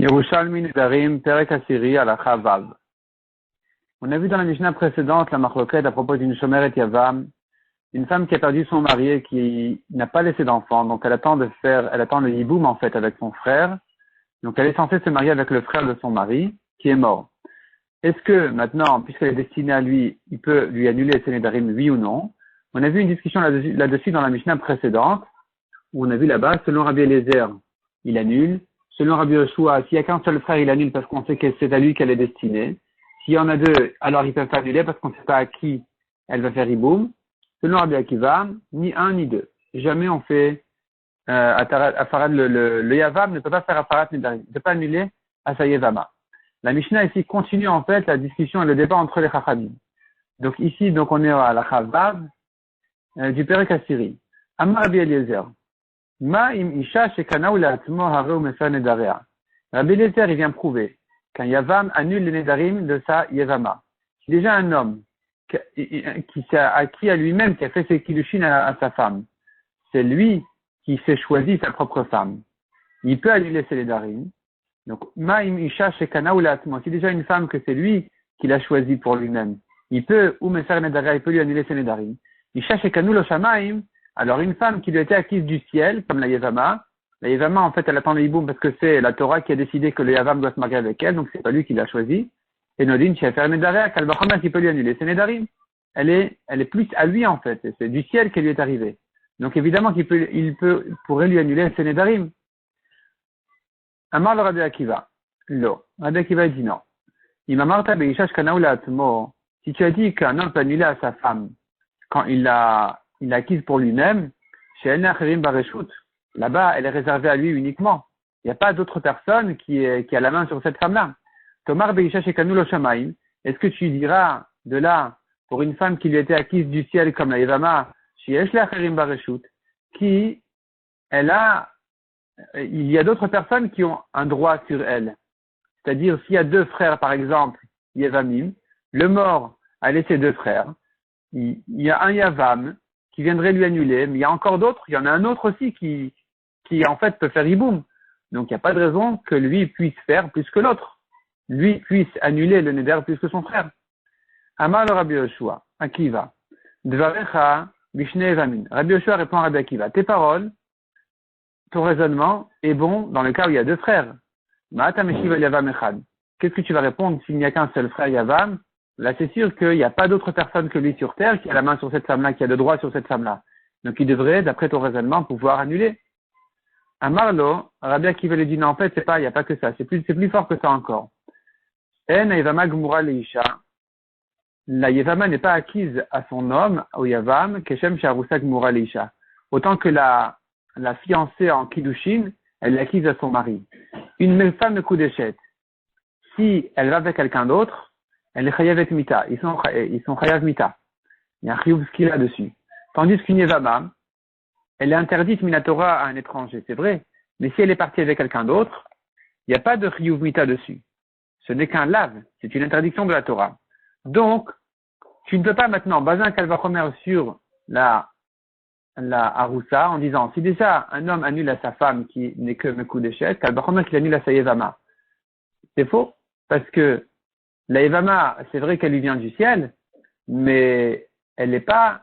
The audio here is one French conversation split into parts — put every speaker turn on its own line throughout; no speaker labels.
Yerushalmi Nedarim, Perek Asiri, Alacha Vav. On a vu dans la Mishnah précédente la marloquette à propos d'une Shomeret Yavam, une femme qui a perdu son mari et qui n'a pas laissé d'enfant, donc elle attend le hiboum en fait avec son frère. Donc elle est censée se marier avec le frère de son mari, qui est mort. Est-ce que maintenant, puisqu'elle est destinée à lui, il peut lui annuler ses Nedarim, oui ou non? On a vu une discussion là-dessus dans la Mishnah précédente, où on a vu là-bas, selon Rabbi Eliezer, il annule. Selon Rabbi Yoshua, s'il n'y a qu'un seul frère, il annule parce qu'on sait que c'est à lui qu'elle est destinée. S'il y en a deux, alors ils peuvent pas annuler parce qu'on ne sait pas à qui elle va faire hiboum. Selon Rabbi Akiva, ni un ni deux. Jamais on fait Afarad, le Yavam ne peut pas faire Afarad Nedarim, ne peut pas annuler Asa Yevama. La Mishnah ici continue en fait la discussion et le débat entre les Chachamim. Donc ici, on est à la Chavav du Perek Asiri. Amar Rabbi Eliezer. Ma im isha shekana ou la'atmo hareu mefa nedarea. Rabbi Eliezer, il vient prouver qu'un Yavam annule les Nedarim de sa Yevama. Si déjà un homme qui s'est acquis à lui-même, qui a fait ses kiddushin à sa femme, c'est lui qui s'est choisi sa propre femme, il peut annuler ses Nedarim. Donc, ma im isha shekana ou la'atmo. Si déjà une femme que c'est lui qui l'a choisi pour lui-même, il peut, ou mefa nedarea, il peut lui annuler ses Nedarim. Isha shekanu lo shamaim. Alors, une femme qui lui a été acquise du ciel, comme la Yevama en fait, elle attend le hiboum parce que c'est la Torah qui a décidé que le Yavam doit se marier avec elle, donc c'est pas lui qui l'a choisi. Et Nodin, chez Afer Nedarim, Kalbachamer qui peut lui annuler. C'est Nedarim. Elle est plus à lui, en fait. Et c'est du ciel qu'elle lui est arrivée. Donc, évidemment pourrait lui annuler ses Nedarim. Amar le Rabbi Akiva. Lo. Rabbi Akiva dit non. Imamarta be'ishash kana ula atmo. Si tu as dit qu'un homme peut annuler à sa femme quand il l'a acquise pour lui-même, chez El Nachirim Bareshut, là-bas, elle est réservée à lui uniquement. Il n'y a pas d'autre personne qui a la main sur cette femme-là. Tomar Beisha Shekanu Lo Shamaim, est-ce que tu diras de là, pour une femme qui lui a été acquise du ciel comme la Yevama, chez El Nachirim Bareshut, il y a d'autres personnes qui ont un droit sur elle. C'est-à-dire, s'il y a deux frères, par exemple, Yevamim, le mort a laissé deux frères, il y a un Yavam qui viendrait lui annuler, mais il y a encore d'autres, il y en a un autre aussi qui en fait peut faire hiboum. Donc il n'y a pas de raison que lui puisse faire plus que l'autre. Lui puisse annuler le neder plus que son frère. Amar le Rabbi Yoshua, Akiva, Dvarecha Bishne Evamin. Rabbi Yoshua répond à Rabbi Akiva, tes paroles, ton raisonnement est bon dans le cas où il y a deux frères. Ma'ata Meshiv el Yavam Echad. Qu'est-ce que tu vas répondre s'il n'y a qu'un seul frère Yavam? Là, c'est sûr qu'il n'y a pas d'autre personne que lui sur terre qui a la main sur cette femme-là, qui a le droit sur cette femme-là. Donc, il devrait, d'après ton raisonnement, pouvoir annuler. Amarlo, Rabbi Akiva lui dit, non, en fait, il n'y a pas que ça. C'est plus fort que ça encore. En Yevama Gmura Leisha. La Yevama n'est pas acquise à son homme, au Yavam, Keshem Sharusa Gmura Leisha. Autant que la fiancée en Kiddushin, elle est acquise à son mari. Une même femme de coup d'échette. Si elle va avec quelqu'un d'autre, elle est chayavet mita. Ils sont chayav mita. Il y a un chiyuv skila dessus. Tandis qu'une Yevama, elle est interdite minatora à un étranger, c'est vrai. Mais si elle est partie avec quelqu'un d'autre, il n'y a pas de chiyuv mita dessus. Ce n'est qu'un lave. C'est une interdiction de la Torah. Donc, tu ne peux pas maintenant baser un kalvachomer sur la haroussa en disant, si déjà un homme annule à sa femme qui n'est que mekou d'échec, kalvachomer qu'il annule à sa Yevama. C'est faux. Parce que la Yevama, c'est vrai qu'elle lui vient du ciel, mais elle n'est pas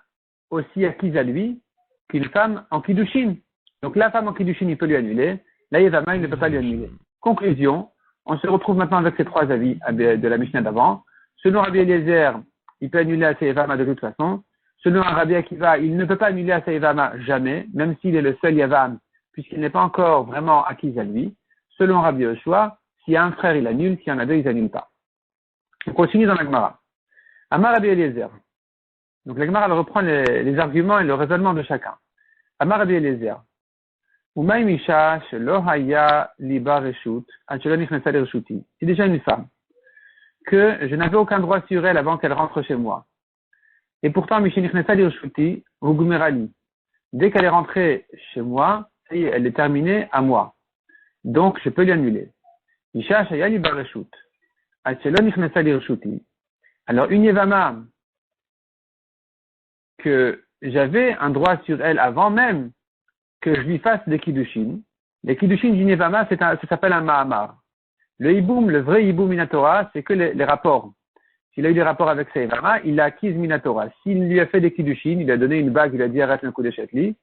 aussi acquise à lui qu'une femme en Kiddushin. Donc la femme en Kiddushin, il peut lui annuler. La Yevama, il ne peut pas lui annuler. Conclusion, on se retrouve maintenant avec ces trois avis de la Mishnah d'avant. Selon Rabbi Eliezer, il peut annuler à sa Yevama de toute façon. Selon Rabbi Akiva, il ne peut pas annuler à sa Yevama jamais, même s'il est le seul Yavam, puisqu'il n'est pas encore vraiment acquis à lui. Selon Rabbi Yoshua, s'il y a un frère, il annule. S'il y en a deux, ils n'annulent pas. On continue dans la Gemara. Amar Rabbi Eliezer. Donc la Gemara elle reprend les arguments et le raisonnement de chacun. Amar Rabbi Eliezer. Umaim isha shelo haya liba reshut shelo nichnesa lereshuti. C'est déjà une femme que je n'avais aucun droit sur elle avant qu'elle rentre chez moi. Et pourtant, Mishin nichnesa lereshuti hugumerali. Dès qu'elle est rentrée chez moi, elle est terminée à moi. Donc je peux lui annuler. Isha shaya liba reshut. Alors, une Yevama, que j'avais un droit sur elle avant même que je lui fasse des Kiddushin. Les Kiddushin d'une Yevama, ça s'appelle un Mahamar. Le hiboum, le vrai hiboum minatora, c'est que les rapports. S'il a eu des rapports avec sa Yevama, il a acquis minatora. S'il lui a fait des kiddushin, il a donné une bague, il a dit arrête le coup de chetli,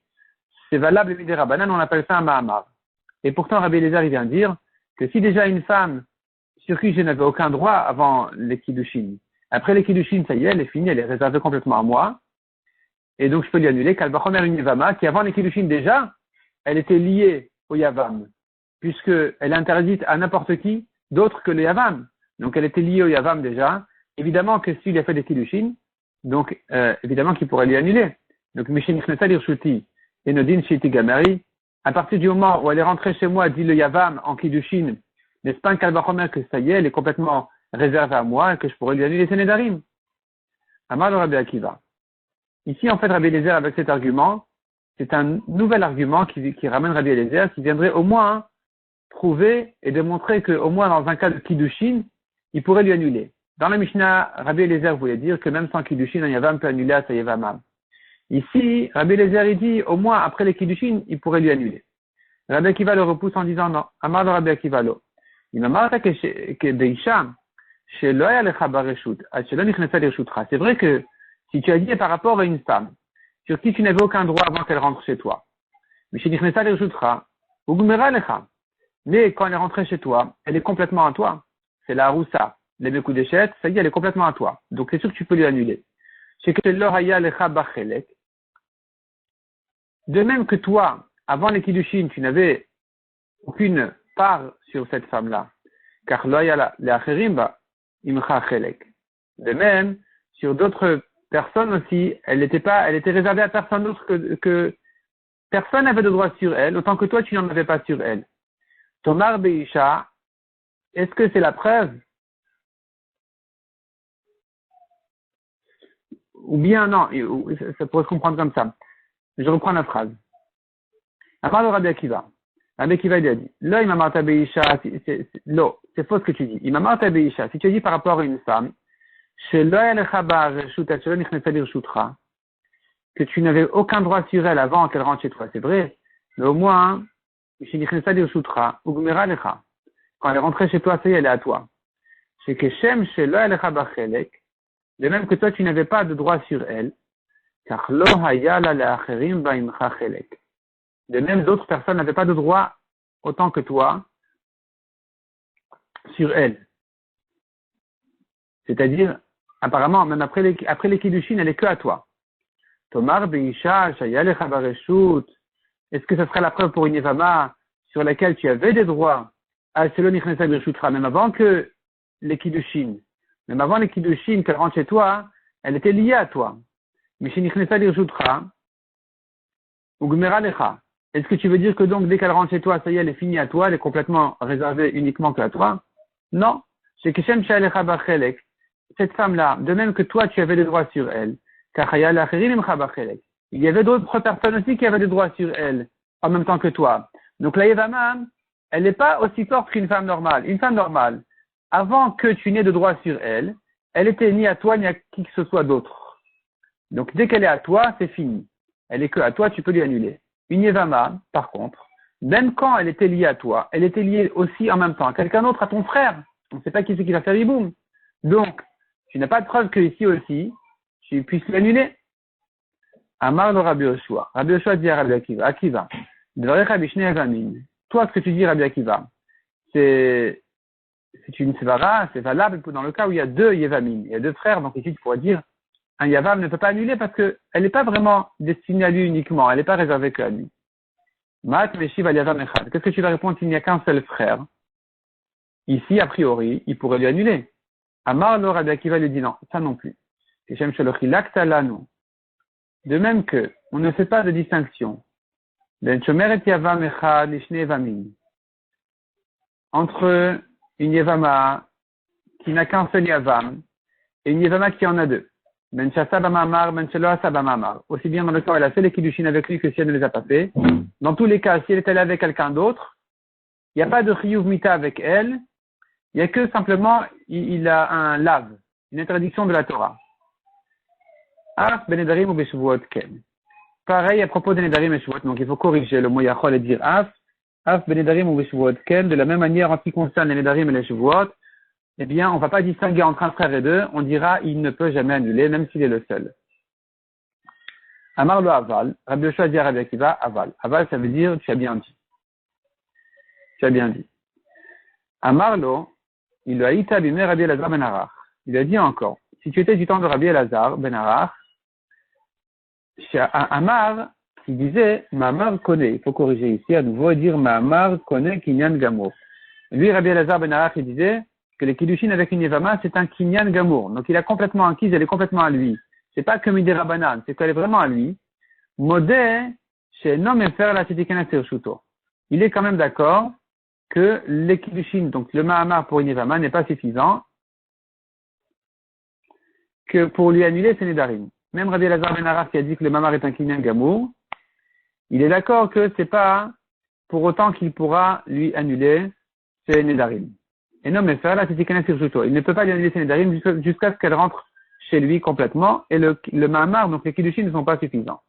c'est valable des Rabbanan, on appelle ça un mahamar. Et pourtant, Rabbi Eliezer, il vient dire que si déjà une femme sur qui je n'avais aucun droit avant les kiddushin, après les kiddushin, ça y est, elle est finie, elle est réservée complètement à moi, et donc je peux lui annuler Kalbachomer une Yevama, qui avant les kiddushin déjà, elle était liée au Yavam, puisqu'elle est interdite à n'importe qui d'autre que le Yavam. Donc elle était liée au Yavam déjà. Évidemment que s'il a fait des kiddushin, donc évidemment qu'il pourrait lui annuler. Donc Mishin Ichneta Lirshuti et Nodin Shiti Gamari, à partir du moment où elle est rentrée chez moi, dit le Yavam en kiddushin, n'est-ce pas un Kalbachomer que ça y est, elle est complètement réservée à moi et que je pourrais lui annuler ses Nedarim. Amar le Rabbi Akiva. Ici, en fait, Rabbi Eliezer, avec cet argument, c'est un nouvel argument qui ramène Rabbi Eliezer, qui viendrait au moins prouver et démontrer qu'au moins dans un cas de kiddushin, il pourrait lui annuler. Dans la Mishnah, Rabbi Eliezer voulait dire que même sans kiddushin, un Yavam peut annuler à sa Yevamam. Ici, Rabbi Eliezer, il dit, au moins après les kiddushin, il pourrait lui annuler. Rabbi Akiva le repousse en disant non. Amar le Rabbi Akiva lo. Il m'a marqué que Deisha, chez Loya le Chabareshut, chez Lonichnesa l'Irshutcha. C'est vrai que si tu as dit par rapport à une femme, sur qui tu n'avais aucun droit avant qu'elle rentre chez toi, mais chez Nichnesa l'Irshutcha, ou Gumera lecha. Mais quand elle est rentrée chez toi, elle est complètement à toi. C'est la Aroussa. Les Mekou d'échette, ça y est, elle est complètement à toi. Donc c'est sûr que tu peux lui annuler. C'est que l'Oraya lecha bachelek. De même que toi, avant les Kiddushin, tu n'avais aucune part sur cette femme-là. Car l'Oraya le'acherimba imcha chelek. De même, sur d'autres personnes aussi, elle était réservée à personne d'autre que personne n'avait de droit sur elle, autant que toi, tu n'en avais pas sur elle. Tomar Beisha, est-ce que c'est la preuve? Ou bien non, ça pourrait se comprendre comme ça. Je reprends la phrase. Amar le Rabbi Akiva. Rabbi Akiva il a dit, là, il m'a marta Beisha, c'est faux ce que tu dis. Il m'a marta Beisha, si tu dis par rapport à une femme, que tu n'avais aucun droit sur elle avant qu'elle rentre chez toi, c'est vrai, mais au moins, quand elle est rentrée chez toi, ça y est, elle est à toi. C'est que de même que toi, tu n'avais pas de droit sur elle, car de même, d'autres personnes n'avaient pas de droit autant que toi sur elle. C'est-à-dire, apparemment, même après les kiddushin, elle est que à toi. Tomar Beisha, Shayalech Habareshut. Est-ce que ce serait la preuve pour une Yevama sur laquelle tu avais des droits à Selon Nichnesa Birshutcha, même avant que les kiddushin, même avant les kiddushin, qu'elle rentre chez toi, elle était liée à toi. Mais chez Nichnesa Birshutcha, ou Gmera Lecha. Est-ce que tu veux dire que donc, dès qu'elle rentre chez toi, ça y est, elle est finie à toi, elle est complètement réservée uniquement que à toi? Non. C'est que Shem Shayalecha Bachelek, cette femme-là, de même que toi, tu avais des droits sur elle, il y avait d'autres personnes aussi qui avaient des droits sur elle, en même temps que toi. Donc la Yevama, elle n'est pas aussi forte qu'une femme normale. Une femme normale, avant que tu n'aies de droits sur elle, elle était ni à toi ni à qui que ce soit d'autre. Donc dès qu'elle est à toi, c'est fini. Elle est que à toi, tu peux lui annuler. Une Yevama, par contre, même quand elle était liée à toi, elle était liée aussi en même temps à quelqu'un d'autre, à ton frère. On ne sait pas qui c'est qui va faire Yiboum. Donc, tu n'as pas de preuve que ici aussi, tu puisses l'annuler. Amar le Rabbi Yoshua. Rabbi Yoshua dit à Rabbi Akiva, Akiva, toi, ce que tu dis, Rabbi Akiva, c'est une svara, c'est valable dans le cas où il y a deux Yevamim, il y a deux frères, donc ici tu pourrais dire, un Yavam ne peut pas annuler parce qu'elle n'est pas vraiment destinée à lui uniquement, elle n'est pas réservée qu'à lui. Mat Meshiv al Yavam Echad. Qu'est-ce que tu vas répondre s'il n'y a qu'un seul frère? Ici, a priori, il pourrait lui annuler. Amar le Rabbi Akiva lui dit non, ça non plus. De même que, on ne fait pas de distinction entre une Yevama qui n'a qu'un seul Yavam et une Yevama qui en a deux. Aussi bien dans le cas où elle a fait les kiddushin avec lui que si elle ne les a pas fait. Dans tous les cas, si elle est allée avec quelqu'un d'autre, il n'y a pas de chiyuv mita avec elle, il n'y a que simplement, il a un lave, une interdiction de la Torah. Benedarim ou Beshuvuot ken. Pareil à propos des Nedarim et Shuvuot, donc il faut corriger le mot Yachol et dire Af. Af benedarim ou beshuvuot ken, de la même manière en ce qui concerne les nedarim et les shuvuot, eh bien, on ne va pas distinguer entre un frère et deux, on dira il ne peut jamais annuler, même s'il est le seul. Amar lo aval, Rabbi Yoshua dit à Rabbi Akiva, aval. Aval, ça veut dire tu as bien dit. Tu as bien dit. Amar lo, il a ita bimé Rabbi Elazar ben Arach. Il a dit encore, si tu étais du temps de Rabbi Elazar ben Arach, Amar, qui disait, Ma'amar connaît, il faut corriger ici à nouveau et dire Ma'amar connaît Kinyan Gamour. Lui, Rabbi Elazar ben Arach, il disait que les Kiddushin avec une Yevama, c'est un Kinyan Gamour. Donc il a complètement acquis, elle est complètement à lui. C'est pas comme Midera Banan, c'est qu'elle est vraiment à lui. Modé, chez Nom et Fer la Titikana Shuto. Il est quand même d'accord que les Kiddushin, donc le Ma'amar pour une Yevama, n'est pas suffisant que pour lui annuler ses Nedarim. Même Rabbi Elazar ben Arach qui a dit que le Ma'amar est un Kinyan Gamour, il est d'accord que c'est pas pour autant qu'il pourra lui annuler ses Nedarim. Et non, mais faire là, c'est Shuto. Il ne peut pas lui annuler ses Nedarim jusqu'à ce qu'elle rentre chez lui complètement. Et le Ma'amar, donc les Kiddushin, ne sont pas suffisants.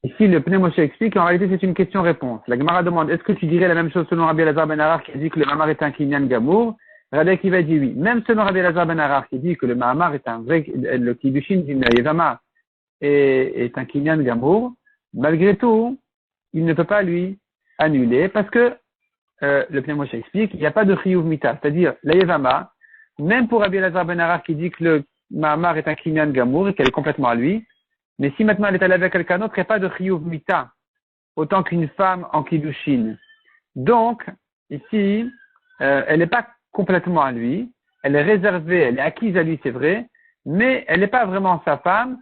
Ici, le Pnei Moshe explique qu'en réalité, c'est une question-réponse. La Gemara demande, est-ce que tu dirais la même chose selon Rabbi Elazar ben Arach qui a dit que le Ma'amar est un Kinyan Gamour? Rabbi Akiva dit oui. Même selon Rabbi Elazar ben Arach qui dit que le Ma'amar est un vrai, le Kiddushin d'une Yevama est un Kinyan Gamour, malgré tout, il ne peut pas lui annuler parce que le Pnei Moshe explique qu'il n'y a pas de Chiyuv Mita, c'est-à-dire la Yevama, même pour Rabbi Elazar ben Arach qui dit que le Ma'amar est un Kinyan Gamour et qu'elle est complètement à lui, mais si maintenant elle est allée avec quelqu'un d'autre, il n'y a pas de Chiyuv Mita, autant qu'une femme en Kiddushin. Donc, ici, elle n'est pas complètement à lui, elle est réservée, elle est acquise à lui, c'est vrai, mais elle n'est pas vraiment sa femme,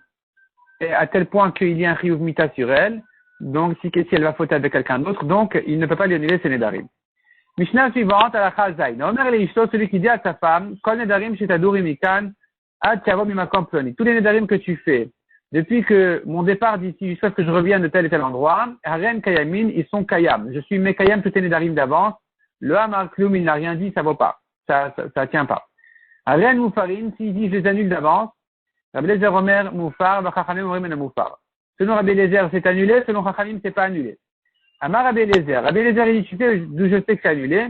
et à tel point qu'il y a un Chiyuv Mita sur elle, donc si elle va fauter avec quelqu'un d'autre, donc il ne peut pas lui annuler ses Nedarim. Mishnah suivante, à la Chazaï. Omer le Ishto, celui qui dit à sa femme, Kol Nedarim Shetadur Imikan, Ad Tiavom Imakom Ploni. Tous les Nedarim que tu fais, depuis que mon départ d'ici jusqu'à ce que je revienne de tel et tel endroit, Haren Kayamin, ils sont Kayam. Je suis Mekayam, tous les Nedarim d'avance. Le Hamar Klum, il n'a rien dit, ça vaut pas. Ça tient pas. Haren Moufarin, s'il dit je les annule d'avance, Rabbi Eliezer Omer Moufar, Chachamim Omer Moufar. Selon Rabbi Eliezer, c'est annulé, selon Chachamim, c'est pas annulé. Amar Rabbi Eliezer. Rabbi Eliezer, il dit, tu sais d'où je sais que c'est annulé.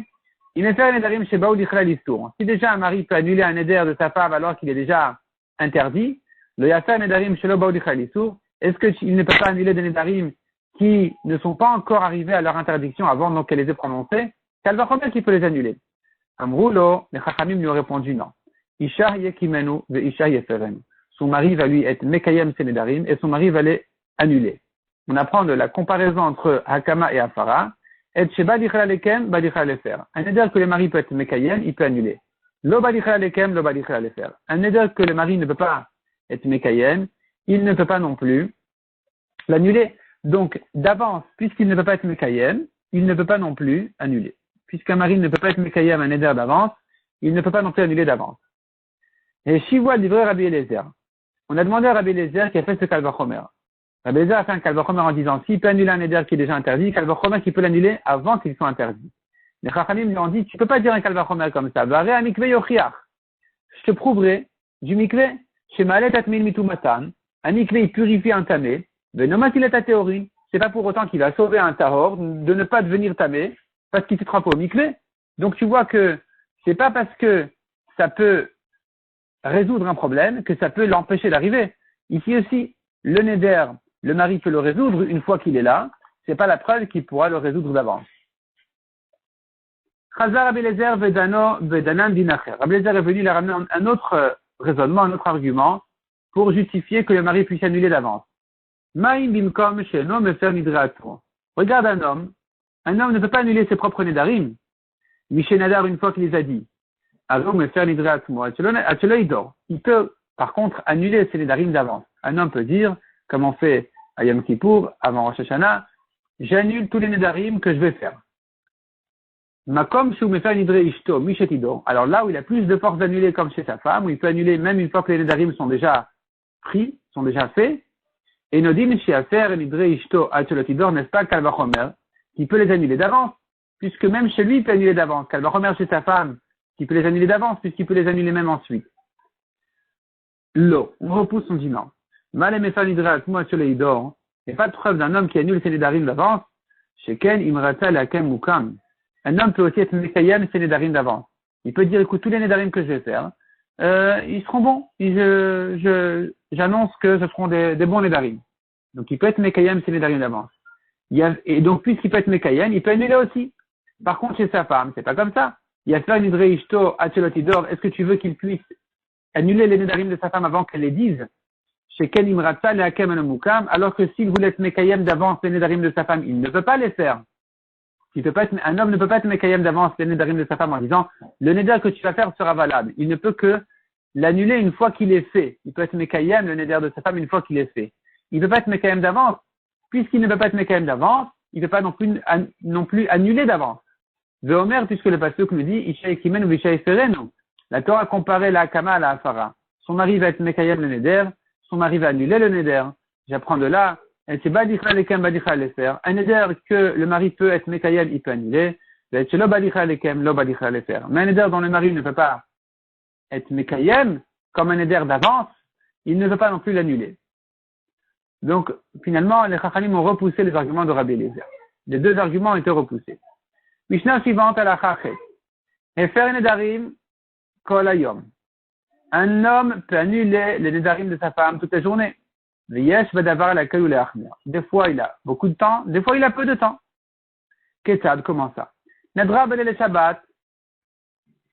Il met faire un Nedarim chez Baou d'Ichla l'Istour. Si déjà un mari peut annuler un Neder de sa femme alors qu'il est déjà interdit, le Yafar Nedarim chez Baou d'Ichla l'Istour, est-ce qu'il ne peut pas annuler des Nedarim qui ne sont pas encore arrivés à leur interdiction avant donc qu'elle les ait prononcés? Qu'elle va combien qu'il peut les annuler? Amroulo, les Chachamim lui ont répondu non. Isha Yekimenu ve Isha Yeferen. Son mari va lui être Mekayem Senedarim et son mari va les annuler. On apprend de la comparaison entre Hakama et Afara. Et chez Badichal Alekem, Badichal Alefer. Un neder que le mari peut être Mekayem, il peut annuler. Lo Badichal Alekem, Lo Badichal Alefer. Un neder que le mari ne peut pas être Mekayem, il ne peut pas non plus l'annuler. Donc, d'avance, puisqu'il ne peut pas être Mekayem, il ne peut pas non plus annuler. Puisqu'un mari ne peut pas être Mekayem un neder d'avance, il ne peut pas non plus annuler d'avance. Et Shivoua livre Rabbi Eliezer. On a demandé à Rabbi Eliezer qui a fait ce Kalvachomer. Rabbi Eliezer a fait un Kalvachomer en disant s'il peut annuler un neder qui est déjà interdit, Kalvachomer qui peut l'annuler avant qu'il soit interdit. Les Chachamim lui ont dit tu peux pas dire un Kalvachomer comme ça. Varé à mikve yochiach. Je te prouverai du mikve chez Maalet atmin mitumatan. Un mikve il purifie un tamé. Venomat il est ta théorie. C'est pas pour autant qu'il va sauver un tahor de ne pas devenir tamé parce qu'il se trempe au mikve. Donc tu vois que c'est pas parce que ça peut résoudre un problème que ça peut l'empêcher d'arriver. Ici aussi, le neder, le mari peut le résoudre une fois qu'il est là. C'est pas la preuve qu'il pourra le résoudre d'avance. Chazar Rabbi Eliezer vedanan dinacher. Rabbi Eliezer est venu leur ramener un autre raisonnement, un autre argument pour justifier que le mari puisse annuler d'avance. Ma'im bimkom sheno mefer nidrato. Regarde un homme ne peut pas annuler ses propres nedarim. Miché nadar une fois qu'il les a dit. Il peut, par contre, annuler ses nedarim d'avance. Un homme peut dire, comme on fait à Yom Kippour, avant Rosh Hashanah, j'annule tous les nedarim que je vais faire. Makom shu mefer nidre ishto, mishetido. Alors là où il a plus de force d'annuler comme chez sa femme, où il peut annuler même une fois que les nedarim sont déjà pris, sont déjà faits, et nodim sheafer nidre ishto achelotidor, n'est-ce pas, kalvachomer, qui peut les annuler d'avance, puisque même chez lui il peut annuler d'avance. Kalvachomer chez sa femme, qui peut les annuler d'avance, puisqu'il peut les annuler même ensuite. L'eau, on repousse, on dit non. Mal et mefa nidrat, moi, Il n'y a pas de preuve d'un homme qui annule ses nédarim d'avance. Sheken imrata lakem mukam. Un homme peut aussi être mekayem ses nédarim d'avance. Il peut dire, écoute, tous les nédarim que je vais faire, ils seront bons. J'annonce que ce seront des bons nédarim. Donc, il peut être mekayem ses nédarim d'avance. Et donc, puisqu'il peut être mekayem, il peut annuler aussi. Par contre, chez sa femme, c'est pas comme ça. Il y a faire nidre ishto achelotidor. Est-ce que tu veux qu'il puisse annuler les nédarim de sa femme avant qu'elle les dise? Chez Ken Imratza le Hakem Mukam, alors que s'il voulait être Mekayem d'avance les nédarim de sa femme, il ne peut pas les faire. Un homme ne peut pas être Mekayem d'avance les nédarim de sa femme en disant, le néder que tu vas faire sera valable. Il ne peut que l'annuler une fois qu'il est fait. Il peut être Mekayem, le néder de sa femme, une fois qu'il est fait. Il ne peut pas être Mekayem d'avance. Puisqu'il ne peut pas être Mekayem d'avance, il ne peut pas non plus annuler d'avance. Veomer, puisque le pasuk nous dit, Ishaï Kimen ou Ishaï Ferenu. La Torah a comparé la Hakama à la Hafara. Son mari va être Mekayem le néder, son mari va annuler le neder. J'apprends de là, un neder que le mari peut être mekayem, il peut annuler. Mais un neder dont le mari ne peut pas être mekayem, comme un neder d'avance, il ne veut pas non plus l'annuler. Donc, finalement, les Chachamim ont repoussé les arguments de Rabbi Eliezer. Les deux arguments ont été repoussés. Mishnah suivante à la Chachet. Efer nedarim kol hayom. Un homme peut annuler les nédarim de sa femme toute la journée. Des fois, il a beaucoup de temps, des fois, il a peu de temps. Ketzad, comment ça? Nadra belé le Shabbat,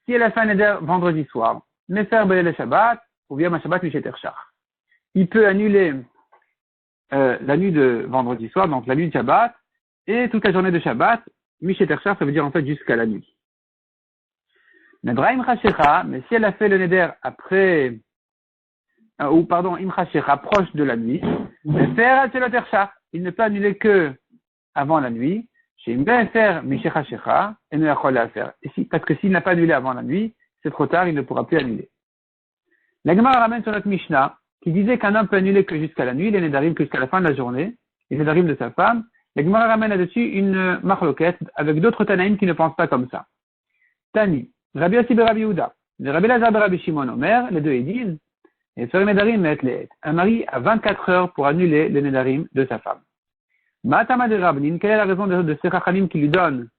si elle a fait un néder vendredi soir, Mefer belé le Shabbat, ou bien ma Shabbat Mishet Ershach. Il peut annuler la nuit de vendredi soir, donc la nuit de Shabbat, et toute la journée de Shabbat. Mishet Ershach, ça veut dire en fait jusqu'à la nuit. Nadraim Chashecha, mais si elle a fait le neder après, Imchashecha, proche de la nuit, il ne peut annuler que avant la nuit, chez Imbefer Mishechashecha, et ne yachol la faire. Parce que s'il n'a pas annulé avant la nuit, c'est trop tard, il ne pourra plus annuler. La Gemara ramène sur notre Mishnah, qui disait qu'un homme peut annuler que jusqu'à la nuit, les nedarim que jusqu'à la fin de la journée, les nedarim de sa femme. La Gemara ramène là-dessus une marloquette avec d'autres Tanaïm qui ne pensent pas comme ça. Tani. Rabbi Yossi Rabbi Yehuda, Rabbi Lazar Rabbi Shimon Omer, les deux ils disent, et sur les nedarim met les un mari a 24 heures pour annuler les nedarim de sa femme. Ma'atama de Rabnin, quelle est la raison de ces Chachamim qui lui donnent?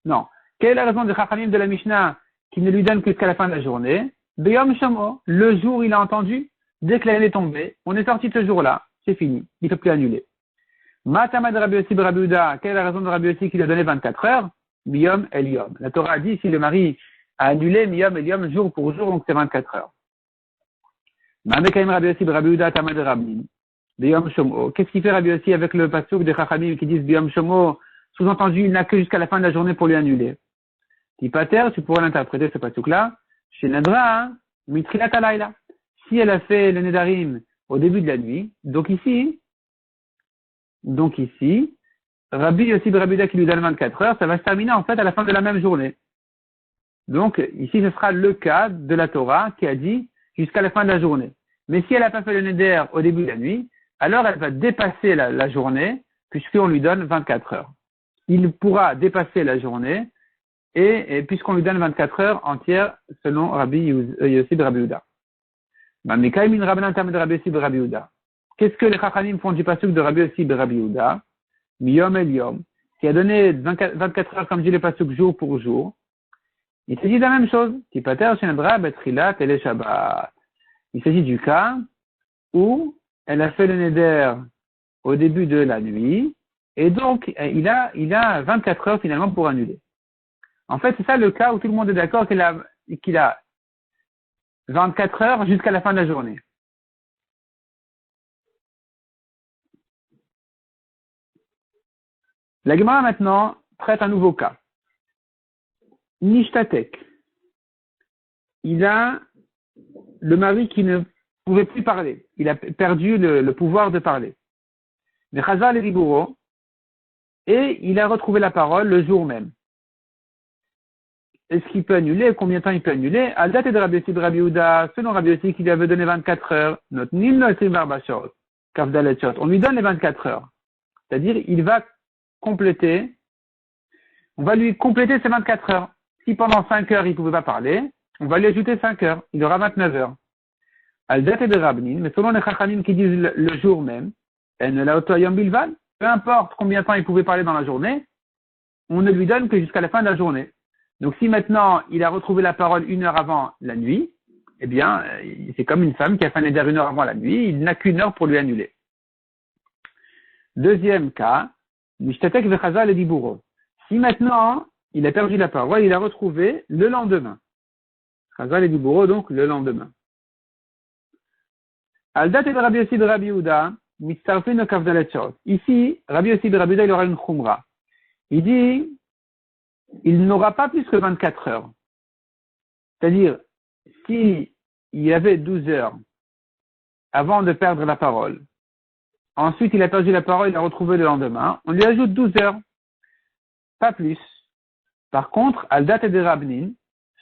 Non. Quelle est la raison des Chachamim de la Mishnah qui ne lui donne que jusqu'à la fin de la journée? Beyom Shomo, le jour il a entendu, dès que la nuit est tombée, on est sorti de ce jour-là, c'est fini, il ne peut plus annuler. Ma'atama de Rabbi Yossi Rabbi Yehuda, quelle est la raison de Rabbi Yossi qui lui a donné 24 heures? Biyom El Yom. La Torah a dit si le mari a annulé Miyom El Yom jour pour jour, donc c'est 24 heures. Ma'amekaim Rabbi Yossi Rabbi Yehuda Tama de Rabnin. Biyom Shomo. Qu'est-ce qu'il fait Rabbi Yossi avec le pasuk de Chachamim qui disent Biyom Shomo? Sous-entendu, il n'a que jusqu'à la fin de la journée pour lui annuler. Tipater, tu pourrais l'interpréter ce pasuk-là. Chez Nadra, Mitrilat Alayla. Si elle a fait le Nedarim au début de la nuit, donc ici, Rabbi Yossi Rabbi Yehuda qui lui donne 24 heures, ça va se terminer en fait à la fin de la même journée. Donc, ici, ce sera le cas de la Torah qui a dit jusqu'à la fin de la journée. Mais si elle n'a pas fait le neder au début de la nuit, alors elle va dépasser la journée, puisqu'on lui donne 24 heures. Il pourra dépasser la journée, et puisqu'on lui donne 24 heures entières, selon Rabbi Yossi Rabbi Yehuda. Qu'est-ce que les Chachamim font du pasuk de Rabbi Yossi Rabbi Yehuda? Miyom El Yom, qui a donné 24 heures, comme dit le pasuk, jour pour jour. Il s'agit de la même chose. Il s'agit du cas où elle a fait le neder au début de la nuit, et donc il a 24 heures finalement pour annuler. En fait, c'est ça le cas où tout le monde est d'accord qu'il a 24 heures jusqu'à la fin de la journée. La Gemara maintenant traite un nouveau cas. Nishtatek. Il a le mari qui ne pouvait plus parler. Il a perdu le pouvoir de parler. Mais Chazal les rigoureux, et il a retrouvé la parole le jour même. Est-ce qu'il peut annuler? Combien de temps il peut annuler? Al date de Rabbi Yossi de Rabbi Yehuda, selon Rabbi Yossi qui lui avait donné 24 heures, on lui donne les 24 heures. C'est-à-dire, il va compléter, on va lui compléter ses 24 heures. Si pendant 5 heures il ne pouvait pas parler, on va lui ajouter 5 heures. Il aura 29 heures. Al date de Rabnin, mais selon les Chachamim qui disent le jour même, En la otoyom bilvan. Peu importe combien de temps il pouvait parler dans la journée, on ne lui donne que jusqu'à la fin de la journée. Donc si maintenant il a retrouvé la parole 1 heure avant la nuit, eh bien, c'est comme une femme qui a fait un éder 1 heure avant la nuit, il n'a qu'1 heure pour lui annuler. Deuxième cas, Mishtatek vechazal et diburo. Si maintenant il a perdu la parole, il a retrouvé le lendemain. Chazal et diburo, donc le lendemain. Aldat et Rabbi Yossi de Rabbi Yehuda, mitzarfin o kavdalet shot. Ici, Rabbi Yossi de Rabbi Yehuda, il aura une khumra. Il dit, il n'aura pas plus que 24 heures. C'est-à-dire, si il y avait 12 heures avant de perdre la parole, ensuite il a perdu la parole, il a retrouvé le lendemain, on lui ajoute 12 heures. Pas plus. Par contre, al date de Rabnin,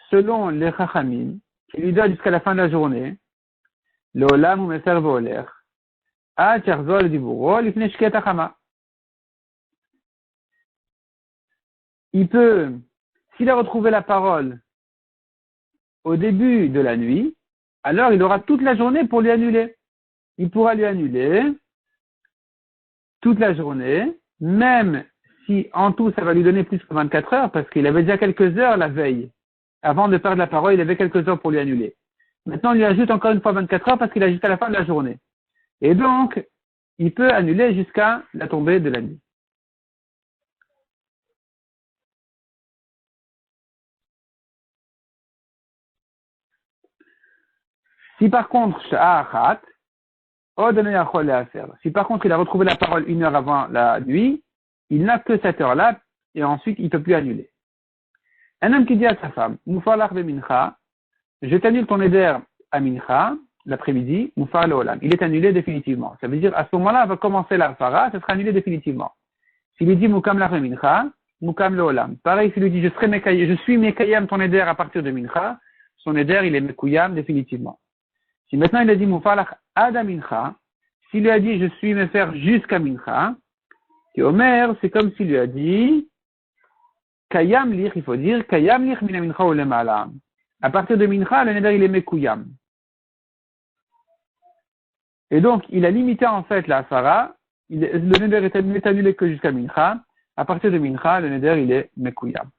selon les Chachamim, qui lui donne jusqu'à la fin de la journée, le olam ou meser voler, a charzol diburo lifnei shkiat hachama. Il peut, s'il a retrouvé la parole au début de la nuit, alors il aura toute la journée pour lui annuler. Il pourra lui annuler toute la journée, même si en tout ça va lui donner plus que 24 heures, parce qu'il avait déjà quelques heures la veille. Avant de perdre la parole, il avait quelques heures pour lui annuler. Maintenant, on lui ajoute encore une fois 24 heures parce qu'il a jusqu'à la fin de la journée. Et donc, il peut annuler jusqu'à la tombée de la nuit. Si par contre, si par contre il a retrouvé la parole 1 heure avant la nuit, il n'a que cette heure-là et ensuite il ne peut plus annuler. Un homme qui dit à sa femme, Mufalach be mincha, je t'annule ton éder à mincha, l'après-midi, Mufar le olam. Il est annulé définitivement. Ça veut dire, à ce moment-là, va commencer la fara, ça sera annulé définitivement. S'il lui dit Mukam lach be mincha, Mukam le olam. Pareil, s'il lui dit, je suis mekayam ton éder à partir de mincha, son éder, il est mekuyam définitivement. Si maintenant il a dit Mufalach ad mincha, s'il lui a dit je suis me faire jusqu'à mincha, et Omer, c'est comme s'il lui a dit Kayam lich, il faut dire Kayam lich mina mincha ou lemala. À partir de mincha, le neder il est mekuyam. Et donc il a limité en fait la asara, le neder est annulé que jusqu'à mincha. À partir de mincha, le neder il est mekuyam.